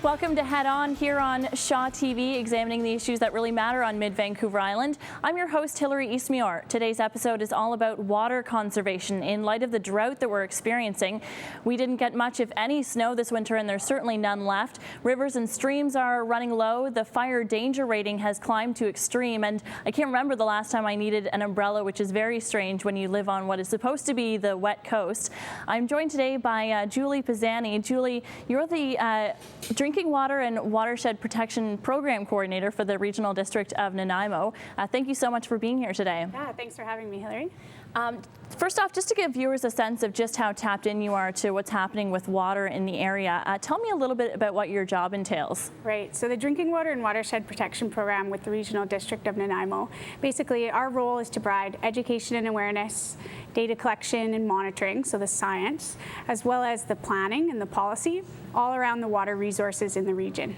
Welcome to Head On here on Shaw TV, examining the issues that really matter on mid-Vancouver Island. I'm your host, Hilary Eastmure. Today's episode is all about water conservation in light of the drought that we're experiencing. We didn't get much, if any, snow this winter, and there's certainly none left. Rivers and streams are running low. The fire danger rating has climbed to extreme, and I can't remember the last time I needed an umbrella, which is very strange when you live on what is supposed to be the wet coast. I'm joined today by Julie Pisani. Julie, you're the Drinking Water and Watershed Protection Program Coordinator for the Regional District of Nanaimo. Thank you so much for being here today. Yeah, thanks for having me, Hilary. First off, just to give viewers a sense of just how tapped in you are to what's happening with water in the area, tell me a little bit about what your job entails. Right, so the Drinking Water and Watershed Protection Program with the Regional District of Nanaimo, basically our role is to provide education and awareness, data collection and monitoring, so the science, as well as the planning and the policy all around the water resources in the region.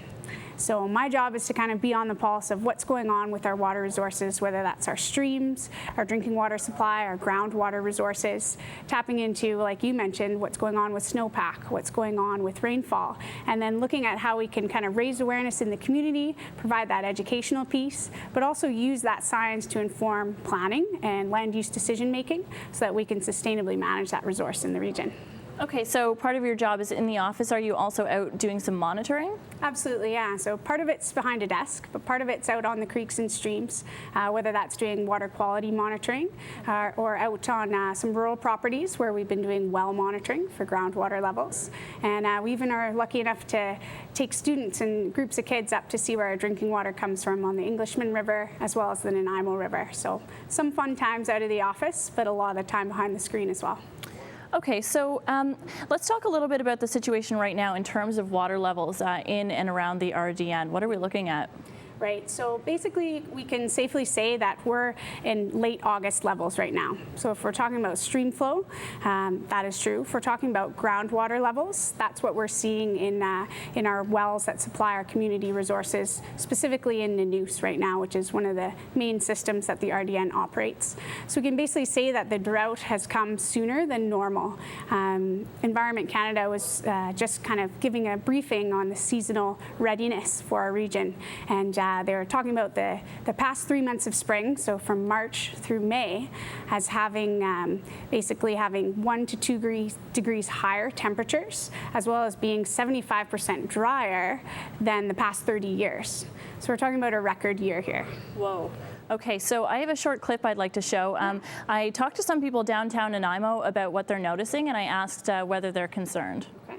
So my job is to kind of be on the pulse of what's going on with our water resources, whether that's our streams, our drinking water supply, our groundwater resources, tapping into, like you mentioned, what's going on with snowpack, what's going on with rainfall, and then looking at how we can kind of raise awareness in the community, provide that educational piece, but also use that science to inform planning and land use decision making so that we can sustainably manage that resource in the region. Okay, so part of your job is in the office. Are you also out doing some monitoring? Absolutely, yeah. So part of it's behind a desk, but part of it's out on the creeks and streams, whether that's doing water quality monitoring or out on some rural properties where we've been doing well monitoring for groundwater levels. And we even are lucky enough to take students and groups of kids up to see where our drinking water comes from on the Englishman River as well as the Nanaimo River. So some fun times out of the office, but a lot of the time behind the screen as well. Okay, so let's talk a little bit about the situation right now in terms of water levels in and around the RDN. What are we looking at? Right, so basically we can safely say that we're in late August levels right now. So if we're talking about stream flow, that is true. If we're talking about groundwater levels, that's what we're seeing in our wells that supply our community resources, specifically in Nanaimo right now, which is one of the main systems that the RDN operates. So we can basically say that the drought has come sooner than normal. Environment Canada was just kind of giving a briefing on the seasonal readiness for our region, and they were talking about the past 3 months of spring, so from March through May, as having basically having 1 to 2 degrees higher temperatures, as well as being 75% drier than the past 30 years. So we're talking about a record year here. Whoa. Okay, so I have a short clip I'd like to show. I talked to some people downtown Nanaimo about what they're noticing, and I asked whether they're concerned. Okay.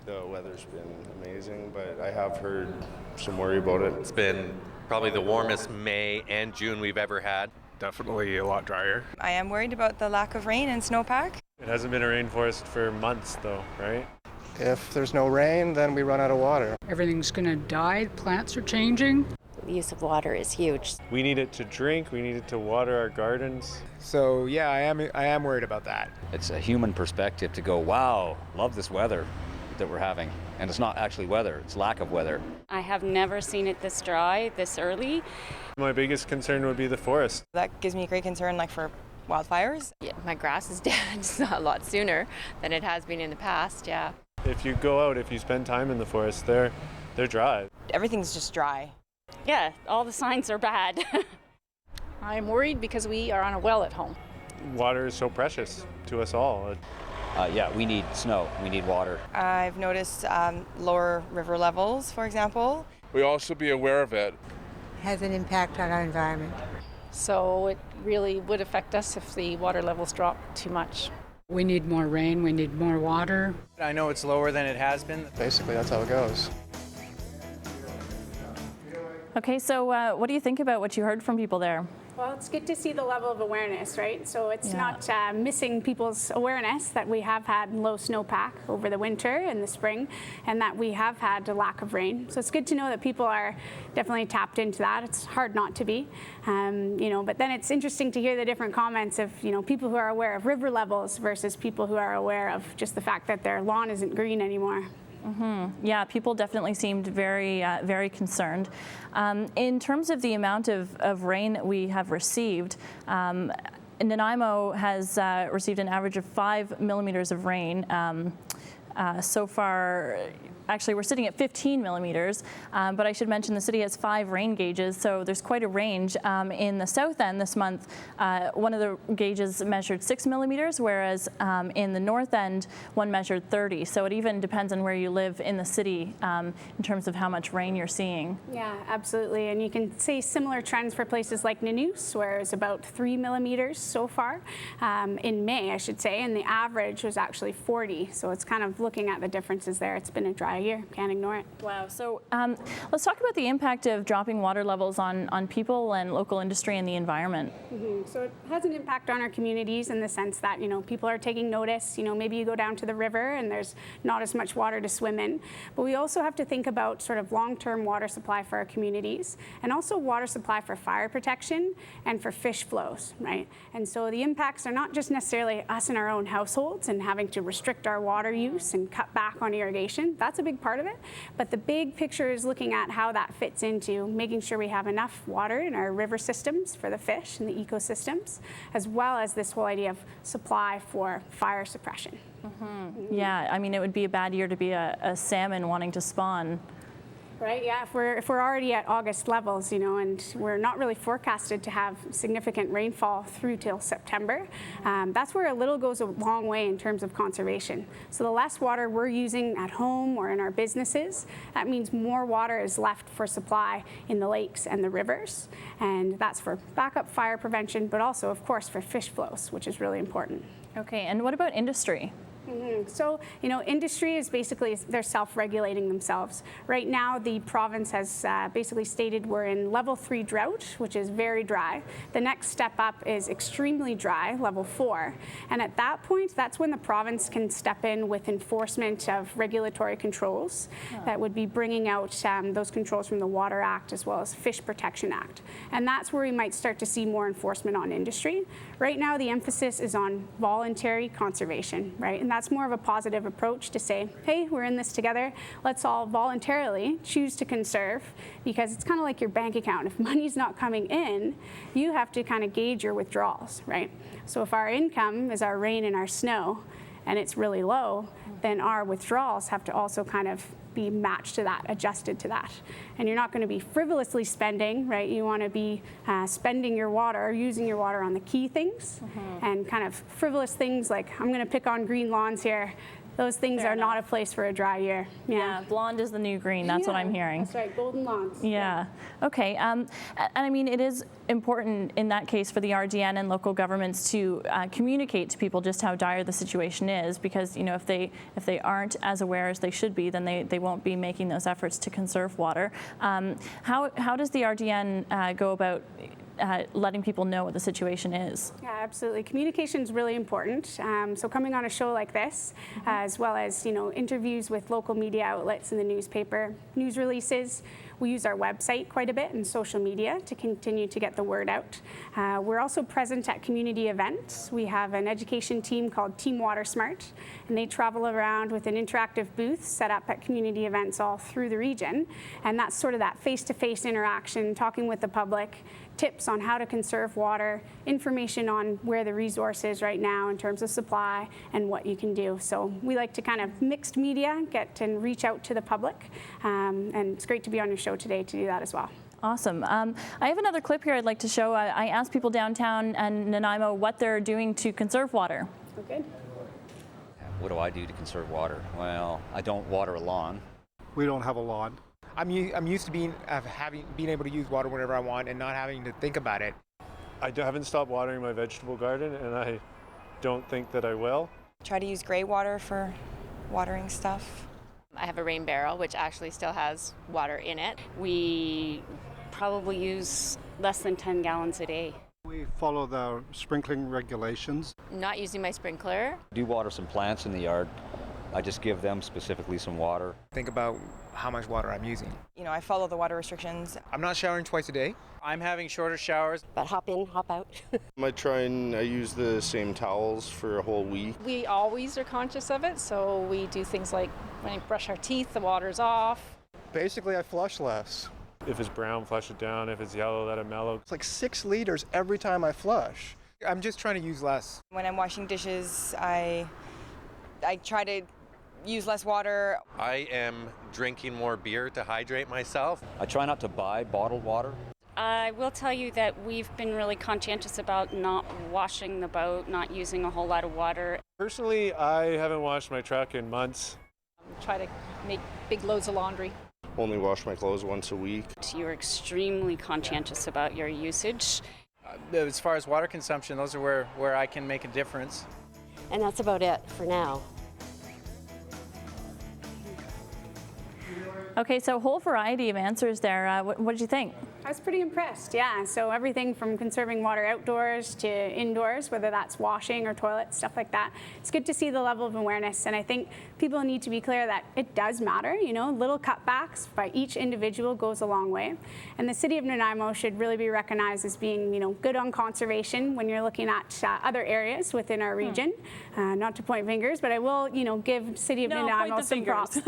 The weather's been amazing, but I have heard some worry about it. It's been probably the warmest May and June we've ever had. Definitely a lot drier. I am worried about the lack of rain and snowpack. It hasn't been a rainforest for months though, right? If there's no rain, then we run out of water. Everything's going to die, plants are changing. The use of water is huge. We need it to drink, we need it to water our gardens. So yeah, I am worried about that. It's a human perspective to go, wow, love this weather that we're having. And it's not actually weather, it's lack of weather. I have never seen it this dry, this early. My biggest concern would be the forest. That gives me great concern, like for wildfires. Yeah, my grass is dead just a lot sooner than it has been in the past, yeah. If you go out, if you spend time in the forest, they're dry. Everything's just dry. Yeah, all the signs are bad. I'm worried because we are on a well at home. Water is so precious to us all. Yeah, we need snow, we need water. I've noticed lower river levels, for example. We also be aware of it. Has an impact on our environment. So it really would affect us if the water levels drop too much. We need more rain, we need more water. I know it's lower than it has been. Basically, that's how it goes. Okay, so what do you think about what you heard from people there? Well, it's good to see the level of awareness, right? So it's not missing people's awareness that we have had low snowpack over the winter and the spring, and that we have had a lack of rain. So it's good to know that people are definitely tapped into that. It's hard not to be, but then it's interesting to hear the different comments of, people who are aware of river levels versus people who are aware of just the fact that their lawn isn't green anymore. Mm-hmm. Yeah, people definitely seemed very, very concerned. In terms of the amount of rain that we have received, Nanaimo has received an average of 5 millimeters of rain so far actually we're sitting at 15 millimeters, but I should mention the city has 5 rain gauges, so there's quite a range. In the south end this month, one of the gauges measured 6 millimeters, whereas in the north end, one measured 30. So it even depends on where you live in the city in terms of how much rain you're seeing. Yeah, absolutely. And you can see similar trends for places like Nanaimo, where it's about 3 millimeters so far in May, I should say, and the average was actually 40. So it's kind of looking at the differences there. It's been a dry year. Can't ignore it. Wow. So let's talk about the impact of dropping water levels on people and local industry and the environment. So it has an impact on our communities in the sense that, people are taking notice. Maybe you go down to the river and there's not as much water to swim in. But we also have to think about sort of long-term water supply for our communities and also water supply for fire protection and for fish flows, right? And so the impacts are not just necessarily us in our own households and having to restrict our water use and cut back on irrigation. That's a big part of it. But the big picture is looking at how that fits into making sure we have enough water in our river systems for the fish and the ecosystems, as well as this whole idea of supply for fire suppression. Yeah, I mean, it would be a bad year to be a salmon wanting to spawn. Right, yeah, if we're already at August levels, and we're not really forecasted to have significant rainfall through till September, that's where a little goes a long way in terms of conservation. So the less water we're using at home or in our businesses, that means more water is left for supply in the lakes and the rivers, and that's for backup fire prevention, but also, of course, for fish flows, which is really important. Okay, and what about industry? So, industry is basically, they're self-regulating themselves. Right now, the province has basically stated we're in level 3 drought, which is very dry. The next step up is extremely dry, level 4. And at that point, that's when the province can step in with enforcement of regulatory controls that would be bringing out those controls from the Water Act as well as Fish Protection Act. And that's where we might start to see more enforcement on industry. Right now, the emphasis is on voluntary conservation, right? And that's more of a positive approach to say, hey, we're in this together. Let's all voluntarily choose to conserve, because it's kind of like your bank account. If money's not coming in, you have to kind of gauge your withdrawals, right? So if our income is our rain and our snow, and it's really low, then our withdrawals have to also kind of be matched to that, adjusted to that. And you're not going to be frivolously spending, right? You want to be spending your water, using your water on the key things, and kind of frivolous things like, I'm going to pick on green lawns here. Those things are not a place for a dry year. Yeah, blonde is the new green. That's what I'm hearing. That's right, golden lawns. Yeah. Okay. And I mean, it is important in that case for the RDN and local governments to communicate to people just how dire the situation is, because if they aren't as aware as they should be, then they won't be making those efforts to conserve water. How does the RDN go about letting people know what the situation is? Yeah, absolutely. Communication is really important. So coming on a show like this, as well as interviews with local media outlets in the newspaper, news releases. We use our website quite a bit and social media to continue to get the word out. We're also present at community events. We have an education team called Team Water Smart, and they travel around with an interactive booth set up at community events all through the region. And that's sort of that face-to-face interaction, talking with the public, tips on how to conserve water, information on where the resource is right now in terms of supply and what you can do. So we like to kind of mixed media, get and reach out to the public. And it's great to be on your show today to do that as well. Awesome. I have another clip here I'd like to show. I asked people downtown and Nanaimo what they're doing to conserve water. Oh, good. What do I do to conserve water? Well, I don't water a lawn. We don't have a lawn. I'm used to being able to use water whenever I want and not having to think about it. I haven't stopped watering my vegetable garden, and I don't think that I will. Try to use gray water for watering stuff. I have a rain barrel, which actually still has water in it. We probably use less than 10 gallons a day. We follow the sprinkling regulations. Not using my sprinkler. I do water some plants in the yard. I just give them specifically some water. Think about how much water I'm using. I follow the water restrictions. I'm not showering twice a day. I'm having shorter showers. But hop in, hop out. I use the same towels for a whole week. We always are conscious of it, so we do things like when we brush our teeth, the water's off. Basically, I flush less. If it's brown, flush it down. If it's yellow, let it mellow. It's like 6 liters every time I flush. I'm just trying to use less. When I'm washing dishes, I try to use less water. I am drinking more beer to hydrate myself. I try not to buy bottled water. I will tell you that we've been really conscientious about not washing the boat, not using a whole lot of water. Personally, I haven't washed my truck in months. Try to make big loads of laundry. Only wash my clothes once a week. You're extremely conscientious about your usage. As far as water consumption, those are where I can make a difference. And that's about it for now. Okay, so a whole variety of answers there. What did you think? I was pretty impressed, yeah. So everything from conserving water outdoors to indoors, whether that's washing or toilets, stuff like that. It's good to see the level of awareness, and I think people need to be clear that it does matter. You know, little cutbacks by each individual goes a long way. And the city of Nanaimo should really be recognized as being, you know, good on conservation when you're looking at other areas within our region. Not to point fingers, but I will, you know, give city of Nanaimo some props.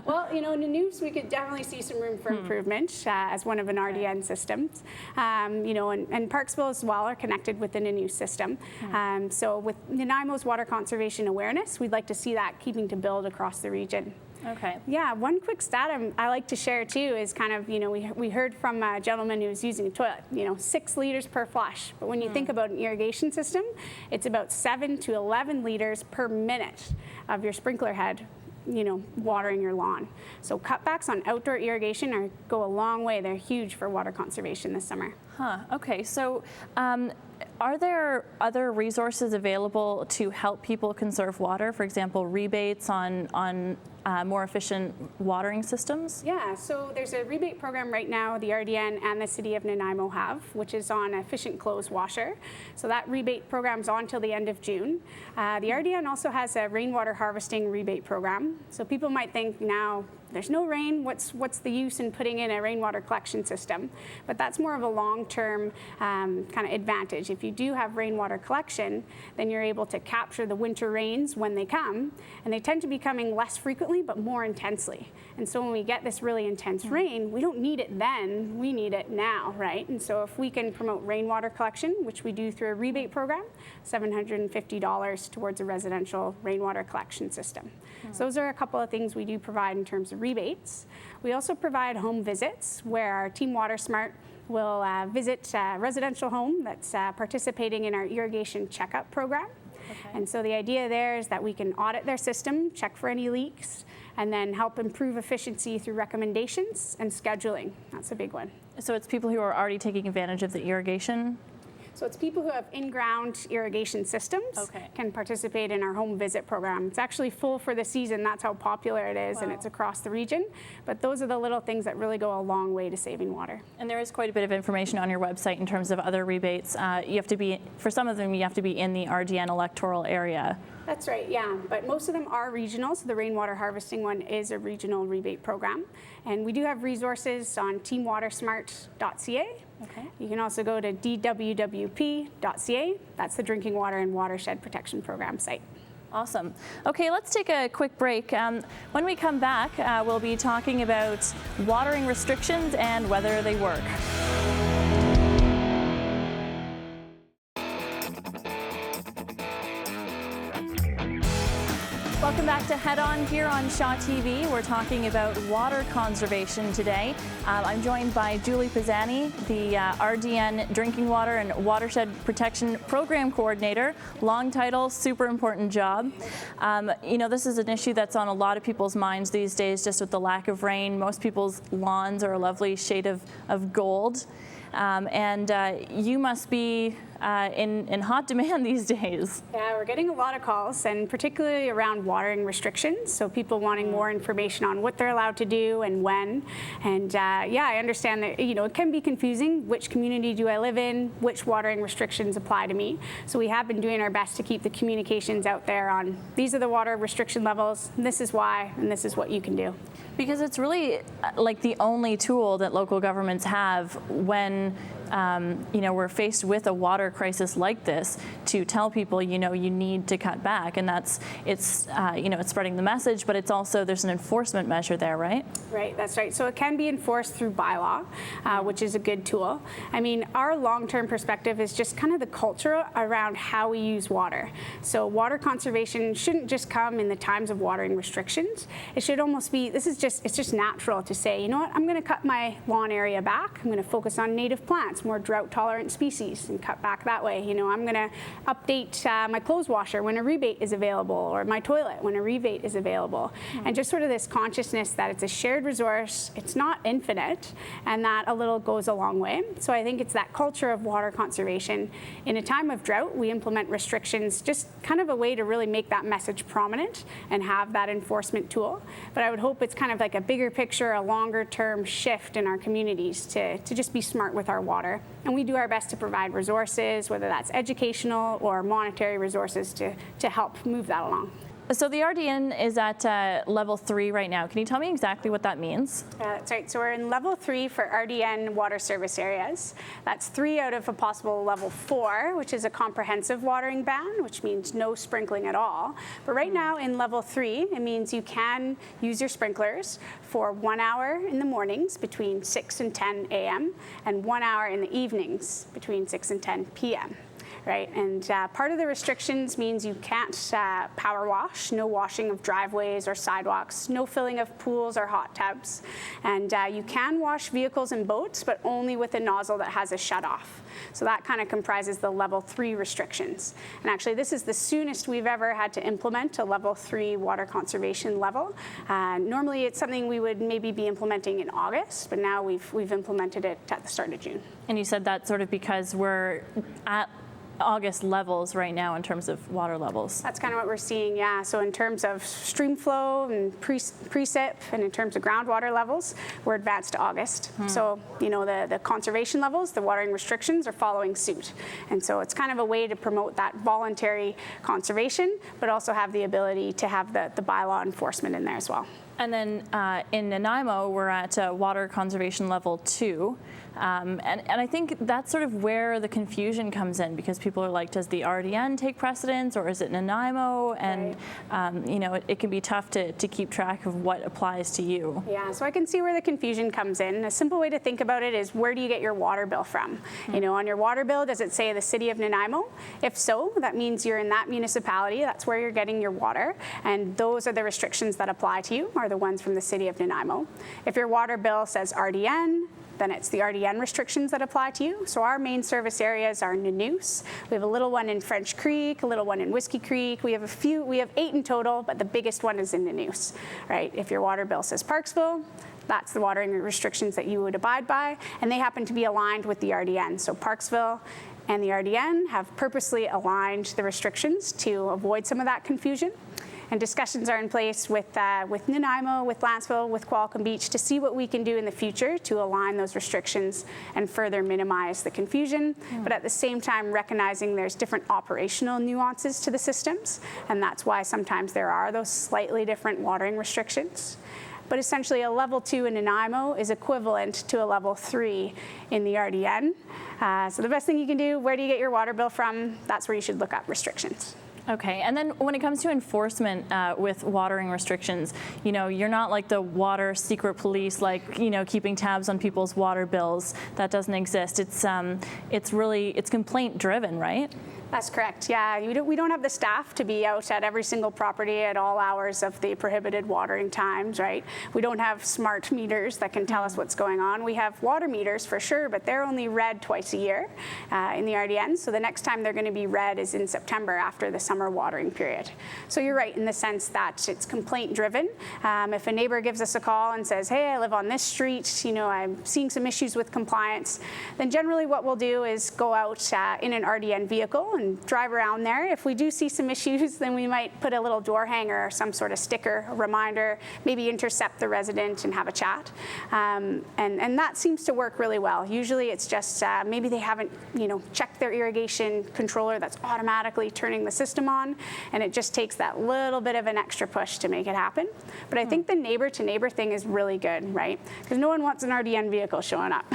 Well, you know, in the news, we could definitely see some room for improvement as one of an RDN systems. You know, and Parksville as well are connected within a new system. So with Nanaimo's water conservation awareness, we'd like to see that keeping to build across the region. Okay. Yeah, one quick stat I like to share too is kind of, you know, we heard from a gentleman who was using a toilet, you know, 6 liters per flush. But when you think about an irrigation system, it's about 7 to 11 liters per minute of your sprinkler head, you know, watering your lawn. So cutbacks on outdoor irrigation go a long way. They're huge for water conservation this summer. Okay, so are there other resources available to help people conserve water? For example, rebates on more efficient watering systems? Yeah, so there's a rebate program right now the RDN and the City of Nanaimo have, which is on efficient clothes washer. So that rebate program's on till the end of June. The RDN also has a rainwater harvesting rebate program. So people might think now, there's no rain, what's the use in putting in a rainwater collection system? But that's more of a long-term kind of advantage. If you do have rainwater collection, then you're able to capture the winter rains when they come, and they tend to be coming less frequently but more intensely. And so when we get this really intense rain, we don't need it then, we need it now, right? And so if we can promote rainwater collection, which we do through a rebate program, $750 towards a residential rainwater collection system. So those are a couple of things we do provide in terms of rebates. We also provide home visits where our team WaterSmart will visit a residential home that's participating in our irrigation checkup program. Okay. And so the idea there is that we can audit their system, check for any leaks, and then help improve efficiency through recommendations and scheduling. That's a big one. So it's people who are already taking advantage of the irrigation? So it's people who have in-ground irrigation systems can participate in our home visit program. It's actually full for the season. That's how popular it is, and it's across the region. But those are the little things that really go a long way to saving water. And there is quite a bit of information on your website in terms of other rebates. You have to be, for some of them, you have to be in the RDN electoral area. That's right, yeah. But most of them are regional, so the rainwater harvesting one is a regional rebate program. And we do have resources on teamwatersmart.ca. Okay. You can also go to dwwp.ca. That's the Drinking Water and Watershed Protection Program site. Awesome. Okay, let's take a quick break. When we come back, we'll be talking about watering restrictions and whether they work. Welcome back to Head On here on Shaw TV. We're talking about water conservation today. I'm joined by Julie Pisani, the RDN Drinking Water and Watershed Protection Program Coordinator. Long title, super important job. You know, this is an issue that's on a lot of people's minds these days, just with the lack of rain. Most people's lawns are a lovely shade of gold. And you must be in hot demand these days. Yeah, we're getting a lot of calls, and particularly around watering restrictions. So people wanting more information on what they're allowed to do and when. And yeah, I understand that, you know, it can be confusing. Which community do I live in? Which watering restrictions apply to me? So we have been doing our best to keep the communications out there on these are the water restriction levels, this is why, and this is what you can do. Because it's really like the only tool that local governments have when we're faced with a water crisis like this, to tell people, you need to cut back, and it's spreading the message, but it's also, there's an enforcement measure there, right? Right, that's right. So it can be enforced through bylaw, which is a good tool. I mean, our long-term perspective is just kind of the culture around how we use water. So water conservation shouldn't just come in the times of watering restrictions. It should almost be, it's just natural to say, you know what, I'm going to cut my lawn area back. I'm going to focus on native plants, more drought-tolerant species, and cut back that way. I'm going to update my clothes washer when a rebate is available, or my toilet when a rebate is available. And just sort of this consciousness that it's a shared resource, it's not infinite, and that a little goes a long way. So I think it's that culture of water conservation. In a time of drought, we implement restrictions, just kind of a way to really make that message prominent and have that enforcement tool. But I would hope it's kind of like a bigger picture, a longer term shift in our communities to just be smart with our water. And we do our best to provide resources, whether that's educational or monetary resources, to help move that along. So the RDN is at level 3 right now. Can you tell me exactly what that means? That's right. So we're in level 3 for RDN water service areas. That's 3 out of a possible level 4, which is a comprehensive watering ban, which means no sprinkling at all. But right now in level 3, it means you can use your sprinklers for 1 hour in the mornings between 6 and 10 a.m. and 1 hour in the evenings between 6 and 10 p.m. Right, and part of the restrictions means you can't power wash, no washing of driveways or sidewalks, no filling of pools or hot tubs. And you can wash vehicles and boats, but only with a nozzle that has a shut-off. So that kind of comprises the level 3 restrictions. And actually, this is the soonest we've ever had to implement a level 3 water conservation level. Normally, it's something we would maybe be implementing in August, but now we've implemented it at the start of June. And you said that sort of because we're at August levels right now in terms of water levels. That's kind of what we're seeing, yeah. So in terms of stream flow and precip, and in terms of groundwater levels, we're advanced to August. So, the conservation levels, the watering restrictions are following suit. And so it's kind of a way to promote that voluntary conservation, but also have the ability to have the bylaw enforcement in there as well. And then in Nanaimo, we're at water conservation level 2. And I think that's sort of where the confusion comes in, because people are like, does the RDN take precedence, or is it Nanaimo? And, it can be tough to keep track of what applies to you. Yeah, so I can see where the confusion comes in. A simple way to think about it is, where do you get your water bill from? On your water bill, does it say the city of Nanaimo? If so, that means you're in that municipality. That's where you're getting your water. And those are the restrictions that apply to you, are the ones from the city of Nanaimo. If your water bill says RDN, then it's the RDN restrictions that apply to you. So our main service areas are Nanoose. We have a little one in French Creek, a little one in Whiskey Creek. We have 8 in total, but the biggest one is in Nanoose, right? If your water bill says Parksville, that's the watering restrictions that you would abide by, and they happen to be aligned with the RDN. So Parksville and the RDN have purposely aligned the restrictions to avoid some of that confusion. And discussions are in place with Nanaimo, with Lanceville, with Qualicum Beach, to see what we can do in the future to align those restrictions and further minimize the confusion, but at the same time recognizing there's different operational nuances to the systems, and that's why sometimes there are those slightly different watering restrictions. But essentially, a level 2 in Nanaimo is equivalent to a level 3 in the RDN. So the best thing you can do, where do you get your water bill from? That's where you should look up restrictions. Okay, and then when it comes to enforcement with watering restrictions, you're not like the water secret police, like, keeping tabs on people's water bills. That doesn't exist. It's complaint driven, right? That's correct. Yeah, we don't have the staff to be out at every single property at all hours of the prohibited watering times, right? We don't have smart meters that can tell us what's going on. We have water meters for sure, but they're only read twice a year in the RDN. So the next time they're going to be read is in September, after the summer watering period. So you're right in the sense that it's complaint driven. If a neighbor gives us a call and says, hey, I live on this street, I'm seeing some issues with compliance, then generally what we'll do is go out in an RDN vehicle and drive around there. If we do see some issues, then we might put a little door hanger or some sort of sticker, a reminder, maybe intercept the resident and have a chat. And that seems to work really well. Usually it's just maybe they haven't, checked their irrigation controller that's automatically turning the system on, and it just takes that little bit of an extra push to make it happen. But I think the neighbor-to-neighbor thing is really good, right? Because no one wants an RDN vehicle showing up.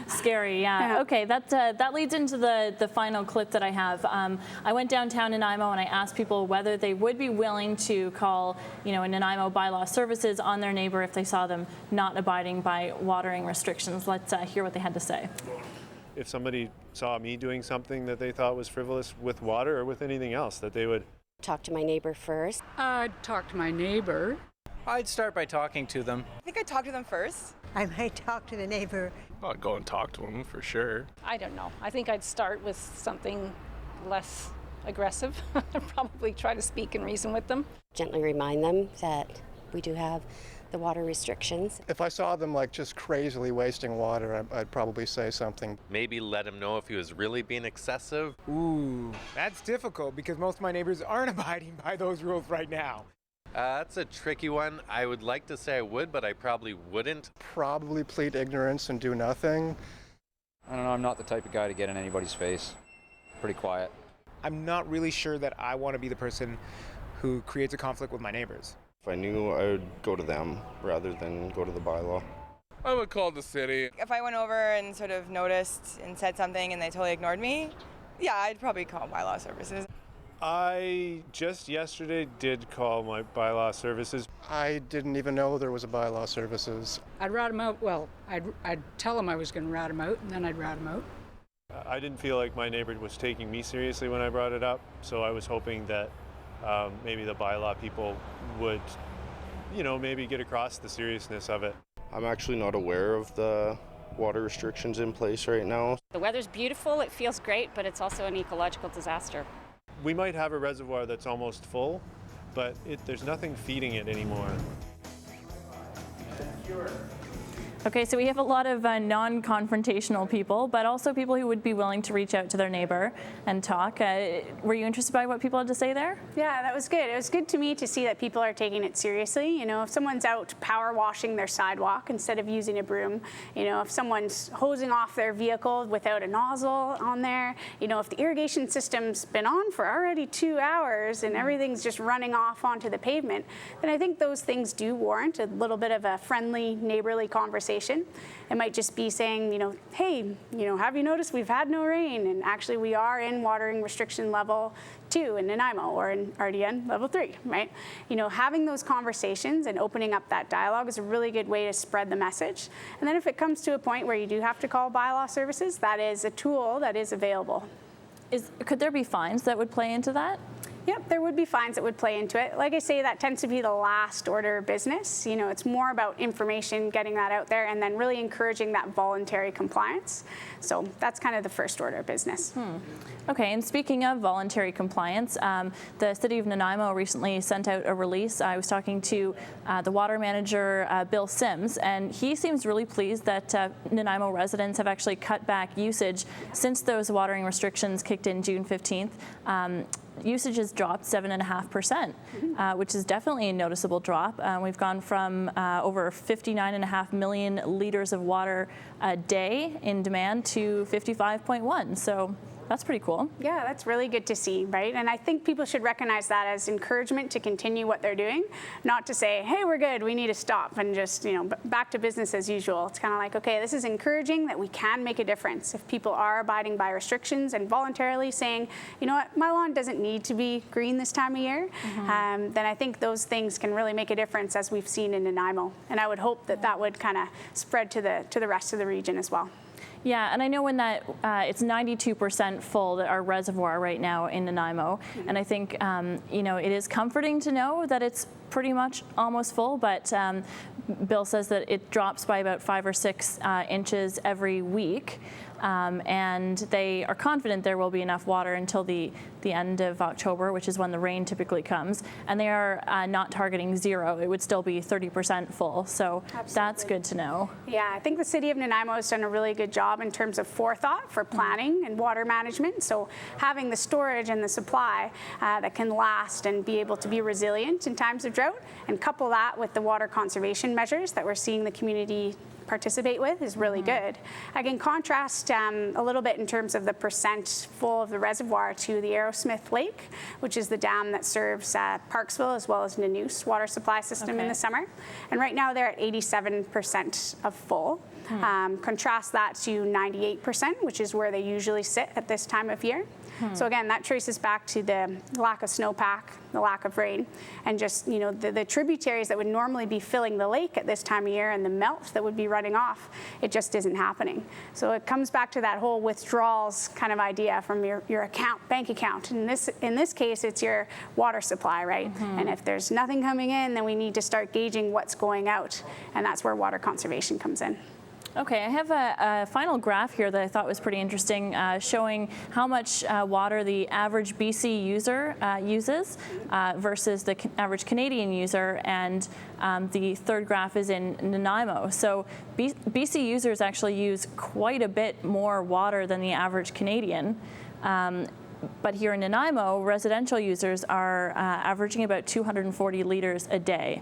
Scary, yeah. Okay, that leads into the final clip that I have. I went downtown Nanaimo and I asked people whether they would be willing to call, a Nanaimo bylaw services on their neighbor if they saw them not abiding by watering restrictions. Let's hear what they had to say. If somebody saw me doing something that they thought was frivolous with water or with anything else, that they would talk to my neighbor first. I'd talk to my neighbor. I'd start by talking to them. I think I'd talk to them first. I might talk to the neighbor. I'd go and talk to them for sure. I don't know. I think I'd start with something less aggressive. Probably try to speak and reason with them. Gently remind them that we do have the water restrictions. If I saw them just crazily wasting water, I'd probably say something. Maybe let him know if he was really being excessive. Ooh, that's difficult because most of my neighbors aren't abiding by those rules right now. That's a tricky one. I would like to say I would, but I probably wouldn't. Probably plead ignorance and do nothing. I don't know, I'm not the type of guy to get in anybody's face. Pretty quiet. I'm not really sure that I want to be the person who creates a conflict with my neighbors. If I knew, I would go to them rather than go to the bylaw. I would call the city. If I went over and sort of noticed and said something and they totally ignored me, yeah, I'd probably call bylaw services. I just yesterday did call my bylaw services. I didn't even know there was a bylaw services. I'd rat them out. Well, I'd tell them I was going to rat them out, and then I'd rat them out. I didn't feel like my neighbor was taking me seriously when I brought it up, so I was hoping that maybe the bylaw people would, maybe get across the seriousness of it. I'm actually not aware of the water restrictions in place right now. The weather's beautiful, it feels great, but it's also an ecological disaster. We might have a reservoir that's almost full, but there's nothing feeding it anymore. Okay, so we have a lot of non-confrontational people, but also people who would be willing to reach out to their neighbor and talk. Were you interested by what people had to say there? Yeah, that was good. It was good to me to see that people are taking it seriously. If someone's out power washing their sidewalk instead of using a broom, if someone's hosing off their vehicle without a nozzle on there, if the irrigation system's been on for already 2 hours and everything's just running off onto the pavement, then I think those things do warrant a little bit of a friendly, neighborly conversation. It might just be saying, hey, have you noticed we've had no rain? And actually we are in watering restriction level 2 in Nanaimo or in RDN level 3, right? Having those conversations and opening up that dialogue is a really good way to spread the message. And then if it comes to a point where you do have to call bylaw services, that is a tool that is available. Could there be fines that would play into that? Yep, there would be fines that would play into it. Like I say, that tends to be the last order of business. It's more about information, getting that out there, and then really encouraging that voluntary compliance. So that's kind of the first order of business. Okay, and speaking of voluntary compliance, the City of Nanaimo recently sent out a release. I was talking to the water manager, Bill Sims, and he seems really pleased that Nanaimo residents have actually cut back usage since those watering restrictions kicked in June 15th. Usage has dropped 7.5%, which is definitely a noticeable drop. We've gone from over 59.5 million liters of water a day in demand to 55.1. So that's pretty cool. Yeah, that's really good to see, right? And I think people should recognize that as encouragement to continue what they're doing, not to say, hey, we're good, we need to stop and just, back to business as usual. It's kind of like, okay, this is encouraging that we can make a difference. If people are abiding by restrictions and voluntarily saying, you know what, my lawn doesn't need to be green this time of year, then I think those things can really make a difference, as we've seen in Nanaimo. And I would hope that that would kind of spread to the rest of the region as well. Yeah, and I know when that it's 92% full, our reservoir right now in Nanaimo, and I think it is comforting to know that it's pretty much almost full, but Bill says that it drops by about 5 or 6 inches every week. and they are confident there will be enough water until the end of October, which is when the rain typically comes, and they are not targeting zero. It would still be 30% full, so that's good to know. Yeah, I think the City of Nanaimo has done a really good job in terms of forethought for planning and water management, so having the storage and the supply that can last and be able to be resilient in times of drought, and couple that with the water conservation measures that we're seeing the community participate with is really good. I can contrast a little bit in terms of the percent full of the reservoir to the Arrowsmith Lake, which is the dam that serves Parksville as well as Nanoose water supply system in the summer. And right now they're at 87% of full. Contrast that to 98%, which is where they usually sit at this time of year. So again, that traces back to the lack of snowpack, the lack of rain, and just the tributaries that would normally be filling the lake at this time of year and the melt that would be running off, it just isn't happening. So it comes back to that whole withdrawals kind of idea from your bank account. In this case, it's your water supply, right? And if there's nothing coming in, then we need to start gauging what's going out, and that's where water conservation comes in. Okay, I have a final graph here that I thought was pretty interesting, showing how much water the average BC user uses versus the average Canadian user, and the third graph is in Nanaimo. So BC users actually use quite a bit more water than the average Canadian. But here in Nanaimo, residential users are averaging about 240 liters a day.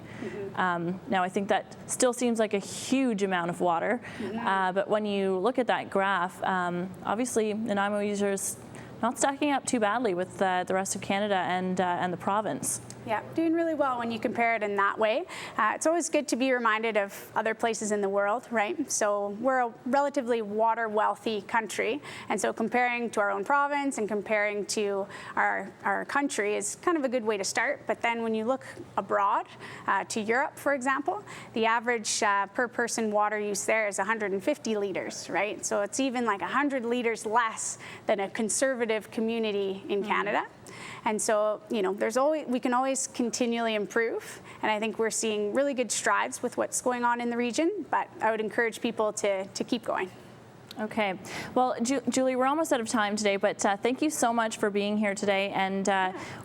Now, I think that still seems like a huge amount of water, but when you look at that graph, obviously Nanaimo users not stacking up too badly with the rest of Canada and the province. Yeah, doing really well when you compare it in that way. It's always good to be reminded of other places in the world, right? So we're a relatively water wealthy country, and so comparing to our own province and comparing to our country is kind of a good way to start. But then when you look abroad, to Europe, for example, the average per person water use there is 150 liters, right? So it's even like 100 liters less than a conservative community in Canada. And so, we can always continually improve. And I think we're seeing really good strides with what's going on in the region, but I would encourage people to keep going. Okay. Well, Julie, we're almost out of time today, but thank you so much for being here today. And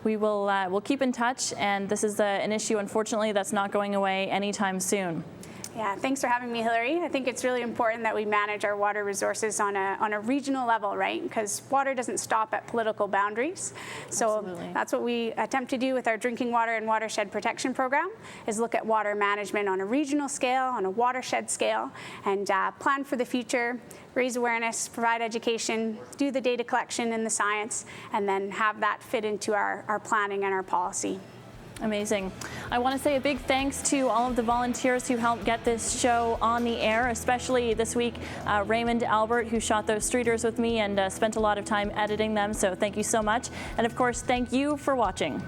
we'll keep in touch. And this is an issue, unfortunately, that's not going away anytime soon. Yeah, thanks for having me, Hilary. I think it's really important that we manage our water resources on a regional level, right? Because water doesn't stop at political boundaries. So that's what we attempt to do with our drinking water and watershed protection program, is look at water management on a regional scale, on a watershed scale, and plan for the future, raise awareness, provide education, do the data collection and the science, and then have that fit into our planning and our policy. Amazing. I want to say a big thanks to all of the volunteers who helped get this show on the air, especially this week, Raymond Albert, who shot those streeters with me and spent a lot of time editing them. So thank you so much. And of course, thank you for watching.